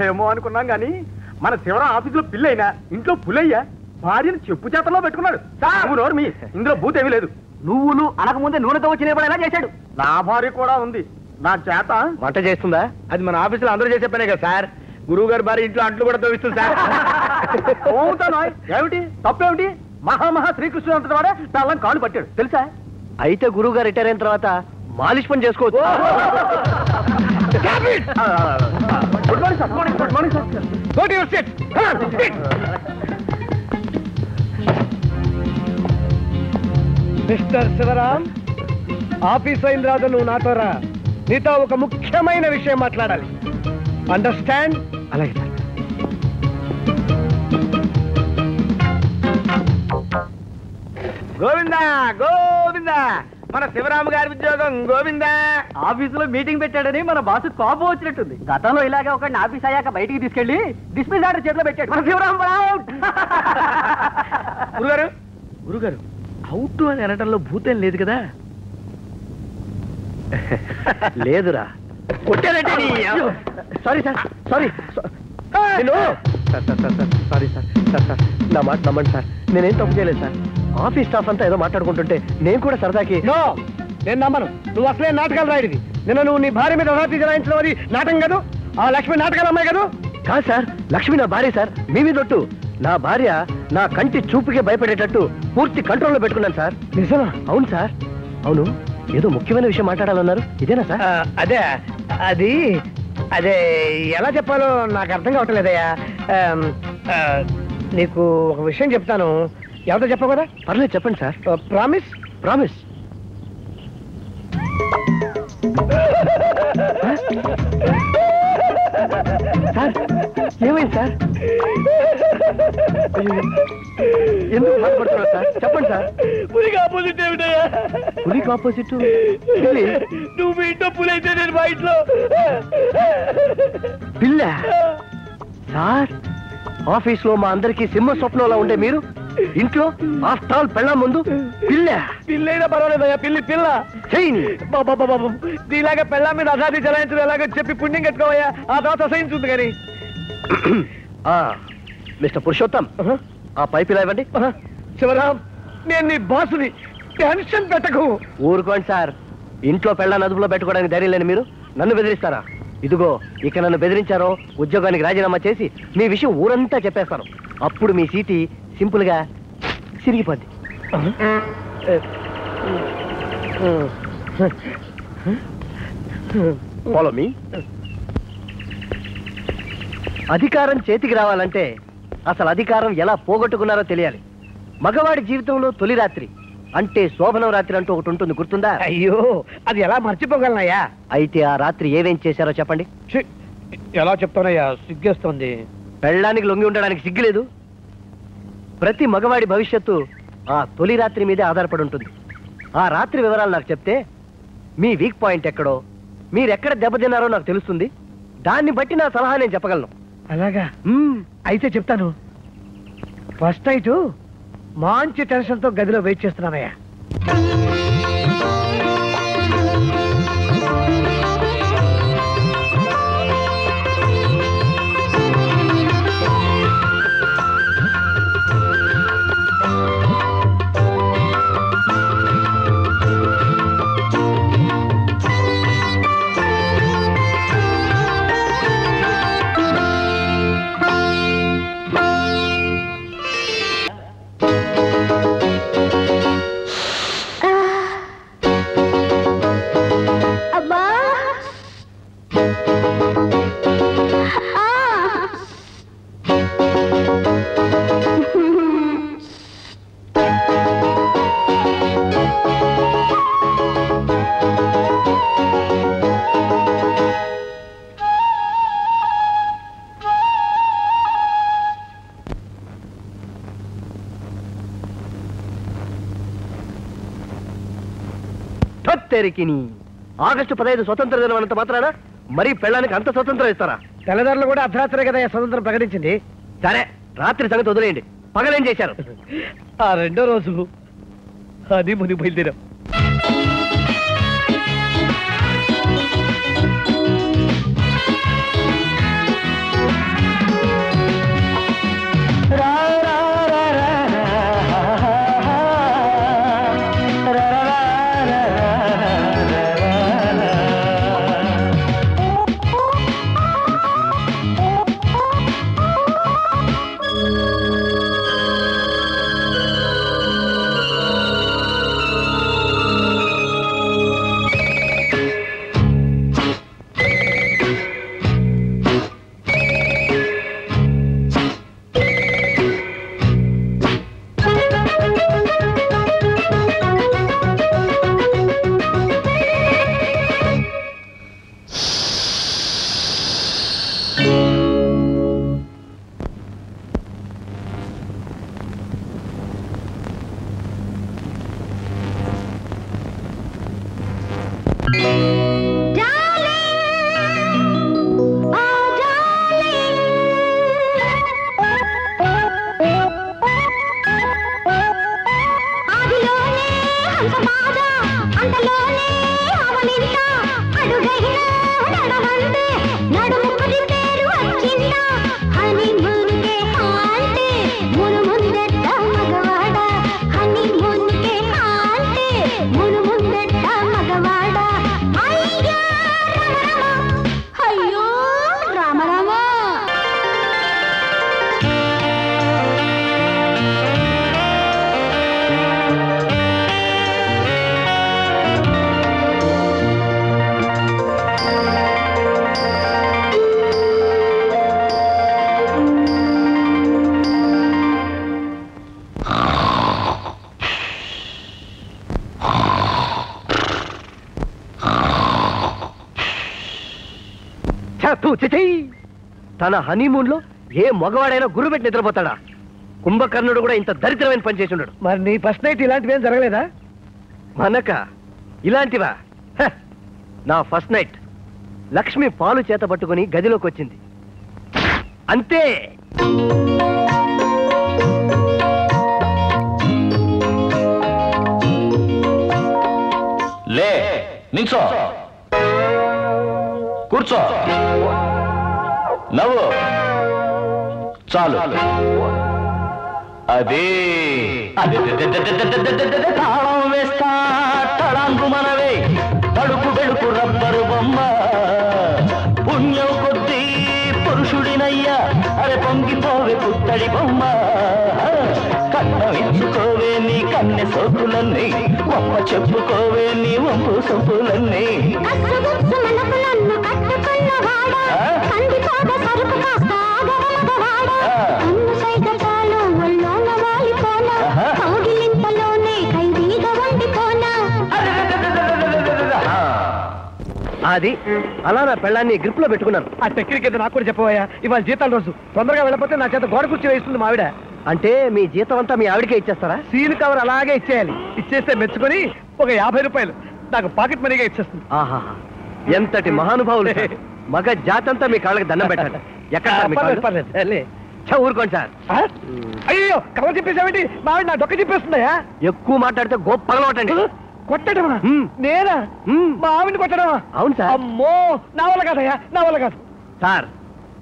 ఏమో అనుకున్నాం గాని మన శివరాం ఆఫీసులో పిల్లైనా ఇంట్లో పులయ్యా భార్యను చెప్పు చేతల్లో పెట్టుకున్నాడు. నోరు మీ ఇందులో భూతేమీ లేదు. నువ్వులు అనకముందే నూనెతో వచ్చి నిలబడేలా చేశాడు. నా భార్య కూడా ఉంది నా చేత వంట చేస్తుందా? అది మన ఆఫీసులో అందరూ చేసే పనే కదా సార్. గురువు గారి భార్య ఇంట్లో అంట్లు కూడా తోవిస్తుంది సార్. ఏమిటి తప్పేమిటి? మహామహా శ్రీకృష్ణుడు అంతటి వాడే పెళ్ళం కాళ్ళు పట్టాడు తెలుసా? అయితే గురువు గారు రిటైర్ అయిన తర్వాత మాలిష్ పని చేసుకోవచ్చు. Good morning sir. Good morning sir. Go to your seat. Mister Shivaram, office అయిన రాదు నువ్వు నాతో రా. నీతో ఒక ముఖ్యమైన విషయం మాట్లాడాలి. అండర్స్టాండ్? అలాగే సార్. గోవిందా గోవిందా, మన శివరామ గారి ఉద్యోగం గోవిందా. ఆఫీసులో మీటింగ్ పెట్టాడని మన బాసు కోపం వచ్చినట్టుంది. గతంలో ఇలాగే ఒకడిని ఆఫీస్ అయ్యాక బయటికి తీసుకెళ్లి డిస్మిస్ ఆర్డర్ చేతిలో పెట్టాడు మన శివరాం. గురుగారు గురుగారు, అవుట్ అని అనటంలో భూతం లేదు కదా? లేదురా. Sorry sir, sorry sorry sir. Sir నా మాట నమ్మండి సార్, నేనేం తప్పు చేయలేదు సార్. ఆఫీస్ స్టాఫ్ అంతా ఏదో మాట్లాడుకుంటుంటే నేను కూడా సరదాకి. నేను నమ్మను. నువ్వు అసలే నాటకాలు రాయడివి. నిన్న నువ్వు నీ భార్య మీద రాత్రి జరాయించడం అది నాటకం కాదు. ఆ లక్ష్మి నాటకాలు అమ్మాయి కాదు. కాదు సార్, లక్ష్మి నా భార్య సార్. మీ మీద ఒట్టు. నా భార్య నా కంటి చూపుకే భయపడేటట్టు పూర్తి కంట్రోల్లో పెట్టుకున్నాను సార్. నిజమా? అవును సార్. అవును, ఏదో ముఖ్యమైన విషయం మాట్లాడాలన్నారు, ఇదేనా సార్? అదే అది అదే ఎలా చెప్పాలో నాకు అర్థం కావట్లేదయ్యా. నీకు ఒక విషయం చెప్తాను, ఎవరితో చెప్పవు కదా? పర్లేదు చెప్పండి సార్. ప్రామిస్? ప్రామిస్. సార్ ఏమైంది సార్? ఎందుకు బాధపడుతున్నారు సార్? చెప్పండి సార్. పులికి ఆపోజిట్ ఏమిటయ్యా? పులికి ఆపోజిట్ నువ్వు మీ ఇంట్లో పులి అయితే నేను మా ఇంట్లో పిల్ల. సార్ ఆఫీస్ లో మా అందరికి సింహ స్వప్నంలా ఉండే మీరు ఇంట్లో ఆఫ్టర్ ఆల్ పెళ్ళ ముందు పిల్ల. పిల్లైనా పర్వాలేదయ్యా, పిల్లి పిల్ల చెయ్యి. బాబా నీలాగా పెళ్ళ మీద అసాధి చలాయించడం ఎలాగో చెప్పి పుణ్యం కట్టుకోవయ్యా. ఆ తర్వాత అసహించుంది కానీ. మిస్టర్ పురుషోత్తం, ఆ పైపు ఇలా ఇవ్వండి. శివరాం, నేను నీ బాసుని, టెన్షన్ పెట్టకు. ఊరుకోండి సార్. ఇంట్లో పెళ్ళ అదుపులో పెట్టుకోవడానికి ధైర్యం లేని మీరు నన్ను బెదిరిస్తారా? ఇదిగో ఇక నన్ను బెదిరించారో ఉద్యోగానికి రాజీనామా చేసి మీ విషయం ఊరంతా చెప్పేస్తాను. అప్పుడు మీ సీటి సింపుల్ గా సిరిగిపోద్ది. Follow me. అధికారం చేతికి రావాలంటే అసలు అధికారం ఎలా పోగొట్టుకున్నారో తెలియాలి. మగవాడి జీవితంలో తొలి రాత్రి అంటే శోభనం రాత్రి అంటూ ఒకటి ఉంటుంది, గుర్తుందా? అయ్యో, అది ఎలా మర్చిపోగలనయ్యా? అయితే ఆ రాత్రి ఏమేం చేశారో చెప్పండి. ఎలా చెప్తానయ్యా, సిగ్గేస్తోంది. పెళ్ళానికి లొంగి ఉండడానికి సిగ్గులేదు. ప్రతి మగవాడి భవిష్యత్తు ఆ తొలి రాత్రి మీదే ఆధారపడి ఉంటుంది. ఆ రాత్రి వివరాలు నాకు చెప్తే మీ వీక్ పాయింట్ ఎక్కడో, మీరెక్కడ దెబ్బతిన్నారో నాకు తెలుస్తుంది. దాన్ని బట్టి నా సలహా నేను చెప్పగలను. అలాగా? అయితే చెప్తాను. ఫస్ట్ నైట్ మంచి టెన్షన్ తో గదిలో వెయిట్ చేస్తున్నానయ్యా. ఆగస్టు 15 స్వతంత్ర దినం అన్నంత మాత్రాన మరీ పెళ్ళానికి అంత స్వతంత్రం ఇస్తారా? తెల్లదారులు కూడా అర్ధరాత్రే కదా స్వతంత్రం ప్రకటించింది. సరే, రాత్రి సంగతి వదిలేయండి. పగలేం చేశారు? ఆ రెండో రోజు అది ముని బయలుదేరాం. తన హనీమూన్ లో ఏ మగవాడైనా గుర్రు పెట్టి నిద్రపోతాడా? కుంభకర్ణుడు కూడా ఇంత దరిద్రమైన పని చేసి ఉండడు. మరి నీ ఫస్ట్ నైట్ ఇలాంటివి ఏం జరగలేదా? మనక ఇలాంటివా? నా ఫస్ట్ నైట్ లక్ష్మి పాలు చేత పట్టుకుని గదిలోకి వచ్చింది అంతే. లే, నిల్చో, కూర్చో, నవ్వు, చాలు. అదే తాళం వేస్తా తళాంగు మనవే, తడుపు వెడుపు రబ్బరు బొమ్మ, పుణ్యం కొద్దీ పురుషుడినయ్యా, అరే పొంగిపోవే పుత్తడి బొమ్మ, కన్నం ఇచ్చుకోవే నీ కన్నె సోకులన్నీ, ఒప్ప చెప్పుకోవే నీ వంపు సొప్పులన్నీ. అది అలా నా పెళ్ళాన్ని గ్రిప్ లో పెట్టుకున్నాను. ఆ టెక్నిక్ ఏదో నాకు కూడా చెప్పవయ్యా. ఇవాళ జీతాల రోజు, తొందరగా వెళ్ళకపోతే నా చేత గోడ కుర్చీ వేస్తుంది మావిడ. అంటే మీ జీతం అంతా మీ ఆవిడకే ఇచ్చేస్తారా? సీల్ కవర్ అలాగే ఇచ్చేయాలి. ఇచ్చేస్తే మెచ్చుకొని ఒక 50 రూపాయలు నాకు పాకెట్ మనీగా ఇచ్చేస్తుంది. ఆహా, ఎంతటి మహానుభావులు! మగ జాతంతా మీ కాళ్ళకి దండం పెట్టండి. ఎక్కడ ఊరుకోండి సార్. అయ్యో, కవర్ చెప్పేసావేంటి? మావిడ నా డొక్క చెప్పేస్తుందయా. ఎక్కువ మాట్లాడితే గోప్ పగలవటండి. కొట్టడమా? నేనా? మా ఆవిడని కొట్టడమా? అవును సార్. అమ్మో, నా వల్ల కాదయ్యా, నా వల్ల కాదు సార్.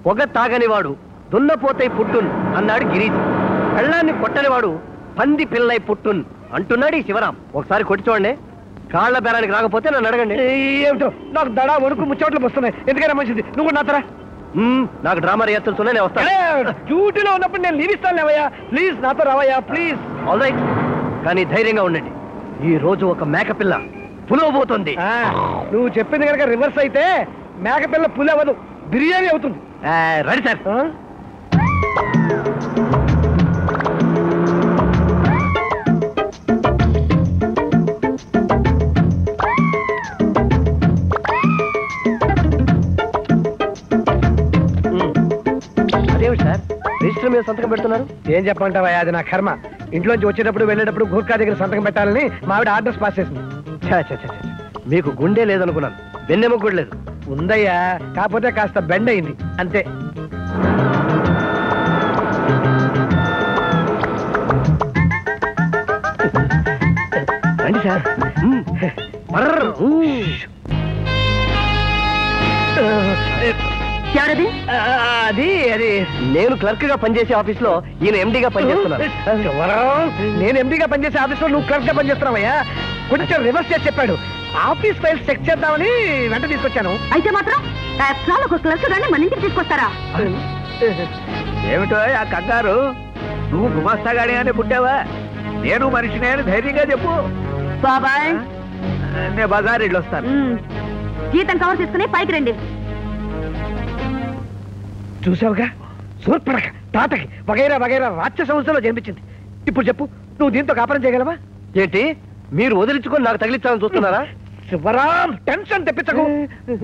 పొగ తాగని వాడు దున్నపోతై పుట్టున్ అన్నాడు గిరీజు. పెళ్ళాన్ని కొట్టని వాడు పంది పిల్లై పుట్టున్ అంటున్నాడు ఈ శివరాం. ఒకసారి కొట్టి చూడండి. కాళ్ల బేరానికి రాకపోతే నన్ను అడగండి. ఏమిటో నాకు దడా వణుకు ముచ్చోట్లు వస్తున్నాయి. ఎందుకైనా మంచిది నువ్వు నా తరా. నాకు డ్రామా రిహర్సల్స్ నేను వస్తాను. డ్యూటీలో ఉన్నప్పుడు నేను లీవ్ ఇస్తాను లేవయ్యా. ప్లీజ్ నాతో రావయ్యా, ప్లీజ్. ఆల్ రైట్, కానీ ధైర్యంగా ఉండండి. ఈ రోజు ఒక మేకపిల్ల పులవబోతుంది. నువ్వు చెప్పింది కనుక రివర్స్ అయితే మేకపిల్ల పులి అవ్వదు, బిర్యానీ అవుతుంది. Ready sir. అదేమిటి సార్ రిజిస్టర్ మీద సంతకం పెడుతున్నారు? ఏం చెప్పమంటావా, అది నా కర్మ. ఇంట్లోంచి వచ్చేటప్పుడు వెళ్ళేటప్పుడు గూర్ఖా దగ్గర సంతకం పెట్టాలని మావిడ ఆర్డర్స్ పాస్ చేసింది. మీకు గుండె లేదనుకున్నాను, వెన్నెముక కూడా లేదు. ఉందయ్యా, కాకపోతే కాస్త బెండ్ అయింది అంతే. రండి సార్. అది అది నేను క్లర్క్ గా పనిచేసే ఆఫీస్ లో ఈయన ఎండిగా పనిచేస్తున్నాను. నేను ఎండిగా పనిచేసే ఆఫీస్ లో నువ్వు క్లర్క్ గా పనిచేస్తున్నావయ్యా. కొంచెం రివర్స్ చేసి చెప్పాడు. ఆఫీస్ ఫైల్స్ చెక్ చేద్దామని వెంట తీసుకొచ్చాను. అయితే మాత్రం ఒక క్లర్క్ గాని మన ఇంటికి తీసుకొస్తారా? ఏమిటో ఆ కంగారు? నువ్వు గుమాస్తాగానే అని పుట్టావా? నేను మనిషినే అని ధైర్యంగా చెప్పు. బాబాయ్, నేను బజార్ ఇల్లు వస్తాను. జీతం కవర్ తీసుకుని పైకి రండి. చూసావుగా, సూర్పడక తాతకి వగైరా వగైరా రాక్షస సంస్థలో జన్మించింది. ఇప్పుడు చెప్పు, నువ్వు దీంతో కాపురం చేయగలవా? ఏంటి మీరు వదిలించుకొని నాకు తగిలించాలని చూస్తున్నారా? శివరాం, టెన్షన్ తెప్పించకు.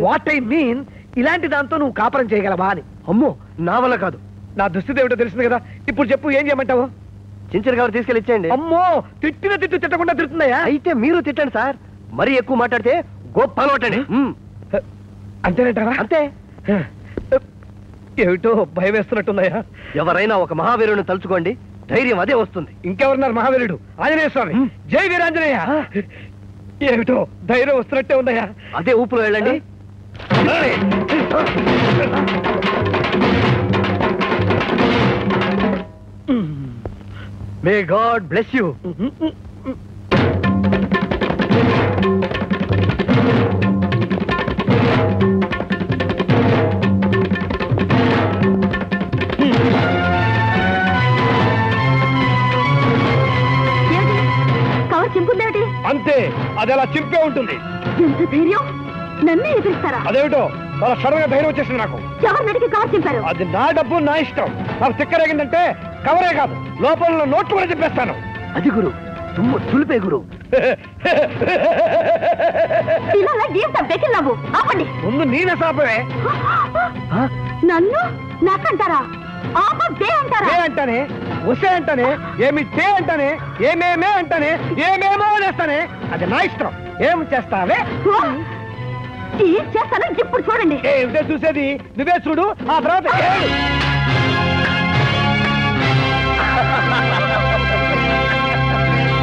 వాట్ ఐ మీన్, ఇలాంటి దాంతో నువ్వు కాపురం చేయగలవా అని. అమ్మో, నా వల్ల కాదు. నా దుస్థితి ఏమిటో తెలిసింది కదా. ఇప్పుడు చెప్పు, ఏం చేయమంటావు? చించర్ గారు తీసుకెళ్ళి ఇచ్చేయండి. అమ్మో, తిట్టిన తిట్టు తిట్టకుండా తిడుతున్నాయా? అయితే మీరు తిట్టండి సార్. మరీ ఎక్కువ మాట్లాడితే గొప్ప పగలగొట్టండి. అంతేనంటారా? అంతే. ఏమిటో భయం వేస్తున్నట్టున్నాయా? ఎవరైనా ఒక మహావీరుని తలుచుకోండి, ధైర్యం అదే వస్తుంది. ఇంకెవరున్నారు మహావీరుడు? ఆంజనేయ స్వామి. జై వీరాంజనేయ. ఏమిటో ధైర్యం వస్తున్నట్టే ఉందయ్యా. అదే ఊపులో వెళ్ళండి. May God bless you. అంతే, అది అలా చింపే ఉంటుంది. ఎంత ధైర్యం! నన్నే ఎదురిస్తారా? అదేమిటో చాలా సడన్ గా ధైర్యం వచ్చేసింది నాకు. ఎవరినడికి కవర్ చింపారు? అది నా డబ్బు, నా ఇష్టం. నాకు తిక్కరేగిందంటే కవరే కాదు, లోపల నోట్లు కూడా చెప్పేస్తాను. అది గురు, తుమ్ము తులిపే గురు. పిల్లల జీవిత బెకిల్లావు ఆపండి. ముందు నేనే సాపవే. నన్ను నాకంటారా? ఆపే అంటారా? అంటానే, వసే అంటానే, ఏమి తే అంటానే, ఏమేమే అంటానే, ఏమేమో చేస్తానే. అది నా ఇష్టం. ఏం చేస్తావే? ఏం చేస్తానో ఇప్పుడు చూడండి. ఏమిటే చూసేది? నువ్వే చూడు, ఆ తర్వాత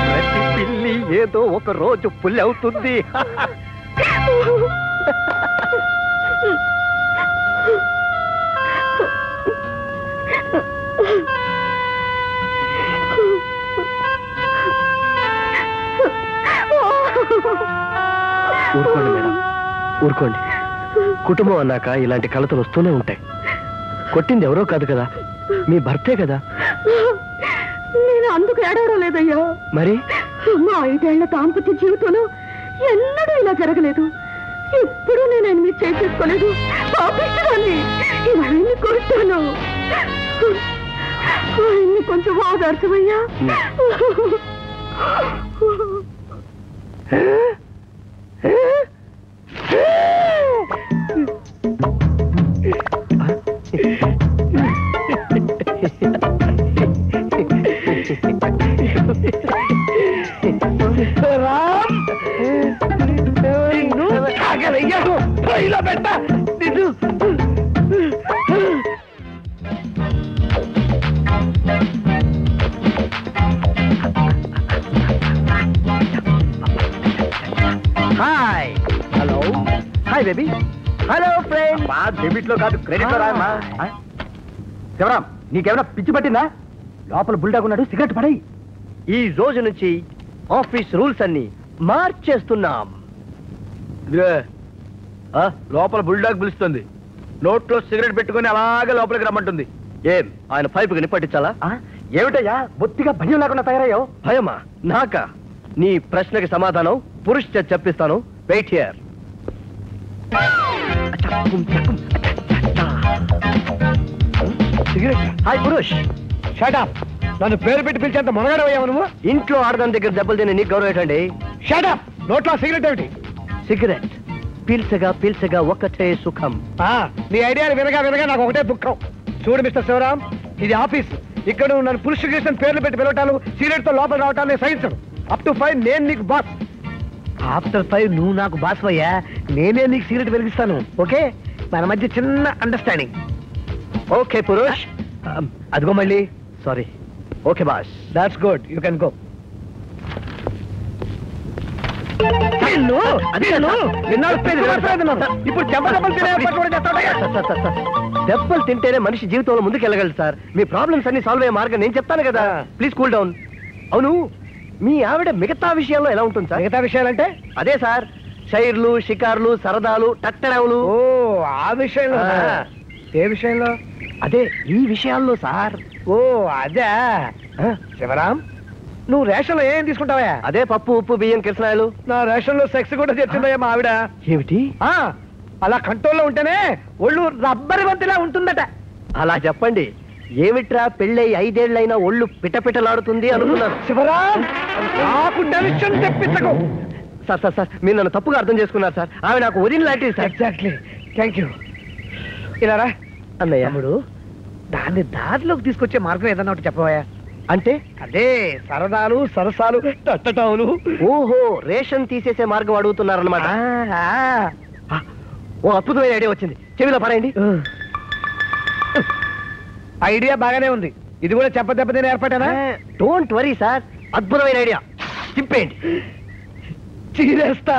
ప్రతి పిల్లి ఏదో ఒక రోజు పుల్లి అవుతుంది. ఊరుకోండి మేడం, ఊరుకోండి. కుటుంబం అన్నాక ఇలాంటి కలతలు వస్తూనే ఉంటాయి. కొట్టింది ఎవరో కాదు కదా, మీ భర్తే కదా. నేను అందుకు ఏడవడం లేదయ్యా. మరి మా 5 ఏళ్ల దాంపత్య జీవితంలో ఎన్నడూ ఇలా జరగలేదు. ఎప్పుడూ నేను ఎనిమిది చేసుకోలేదు. పాపిస్తున్నాను, ఇవన్నీ కొడుతాను. ఆయన్ని కొంచెం ఆదర్శమయ్యా. Hi. Hello. Hi baby. Hello friend. మా డెబిట్ లో కాదు, క్రెడిట్ లో రాయమ్మా. శివరాం, నీకేమైనా పిచ్చి పట్టిందా? లోపల బుల్డాగ్ ఉన్నాడు, సిగరెట్ పడై. ఈ రోజు నుంచి ఆఫీస్ రూల్స్ అన్ని మార్చేస్తున్నాం. లోపల బుల్డాగ్ పిలుస్తుంది. నోట్లో సిగరెట్ పెట్టుకుని అలాగే లోపలికి రమ్మంటుంది. ఏం ఆయన పైపుకి నిప్పట్టించాలా? ఏమిటయ్యా బొత్తిగా భయం లేకుండా తయారయ్యావు? భయమా? నాకా? నీ ప్రశ్నకి సమాధానం పురుష్ చేత చెప్పిస్తాను. Wait here. Cigarette. Hi Purush. Shut up. నన్ను పేరు పెట్టి పిలిచేంత మొనగాడవయ్యావు నువ్వు. ఇంట్లో ఆడదాని దగ్గర దెబ్బలు తిని నీకు గౌరవం ఏంటండి? Shut up. నోట్లో సిగరెట్ ఏమిటి? సిగరెట్ పీల్చగా పీల్చగా ఒక్కటే సుఖం. నీ ఐడియాలు వినగా వినగా నాకు ఒకటే దుఃఖం. చూడు మిస్టర్ శివరాం, ఇది ఆఫీస్. ఇక్కడ నువ్వు నన్ను పురుష చేసిన పేర్లు పెట్టి పిలవటాలు, సిగరెట్ తో లోపల రావటాలు నేను సహించను. అప్ టు 5 నేను నీకు బాస్. ఆఫ్టర్ 5 నువ్వు నాకు బాస్ అయ్యా. నేనే నీకు సిగరెట్ వెలిగిస్తాను. ఓకే, మన మధ్య చిన్న అండర్స్టాండింగ్. ఓకే పురుష్. అదిగో మళ్ళీ. Sorry. Okay boss. That's good, you can go. ఇప్పుడు దెబ్బలు తింటేనే మనిషి జీవితంలో ముందుకు వెళ్ళగలదు సార్. మీ ప్రాబ్లమ్స్ అన్ని సాల్వ్ అయ్యే మార్గం నేను చెప్తాను కదా. Please cool down. అవును, మీ ఆవిడ మిగతా విషయాల్లో ఎలా ఉంటుంది సార్? మిగతా విషయాలంటే? అదే సార్, షైర్లు, షికార్లు, సరదాలు, టట్టడావులు. ఓ ఆ విషయంలో. ఏ విషయంలో? అదే ఈ విషయాల్లో సార్. ఓ అదే. శివరాం, నువ్వు రేషన్లో ఏం తీసుకుంటావా? అదే పప్పు, ఉప్పు, బియ్యం, కిరసనాయలు. నా రేషన్లో సెక్స్ కూడా తెచ్చిందయ్యా మా ఆవిడ. ఏమిటి? అలా కంట్రోల్లో ఉంటేనే ఒళ్ళు రబ్బరి బంతిలా ఉంటుందట. అలా చెప్పండి. ఏమిట్రా పెళ్ళై 5 ఏళ్ళైనా ఒళ్ళు పిటపిటలాడుతుంది అనుకున్నాను. శివరాం, నాకు టెన్షన్ తెప్పించకు. సార్ సార్ సార్, మీరు నన్ను తప్పుగా అర్థం చేసుకున్నారు సార్. ఆమె నాకు వదిన లాంటిది సార్. ఎగ్జాక్ట్లీ. Thank you. ఇలా రా అన్నయ్య. తమ్ముడు, దాన్ని దారిలోకి తీసుకొచ్చే మార్గం ఏదన్నా ఒకటి చెప్పవా? అంటే అదే సరదాలు, సరసాలు, తట్టటావులు. ఓహో, రేషన్ తీసేసే మార్గం అడుగుతున్నారన్నమాట. ఓ అద్భుతమైన ఐడియా వచ్చింది. చెవిలో పడండి. ఐడియా బాగానే ఉంది. ఇది కూడా చెప్పదెబ్బతిని ఏర్పడేనా? డోంట్ వరీ సార్, అద్భుతమైన ఐడియా. తిప్పేయండి. చీరేస్తా.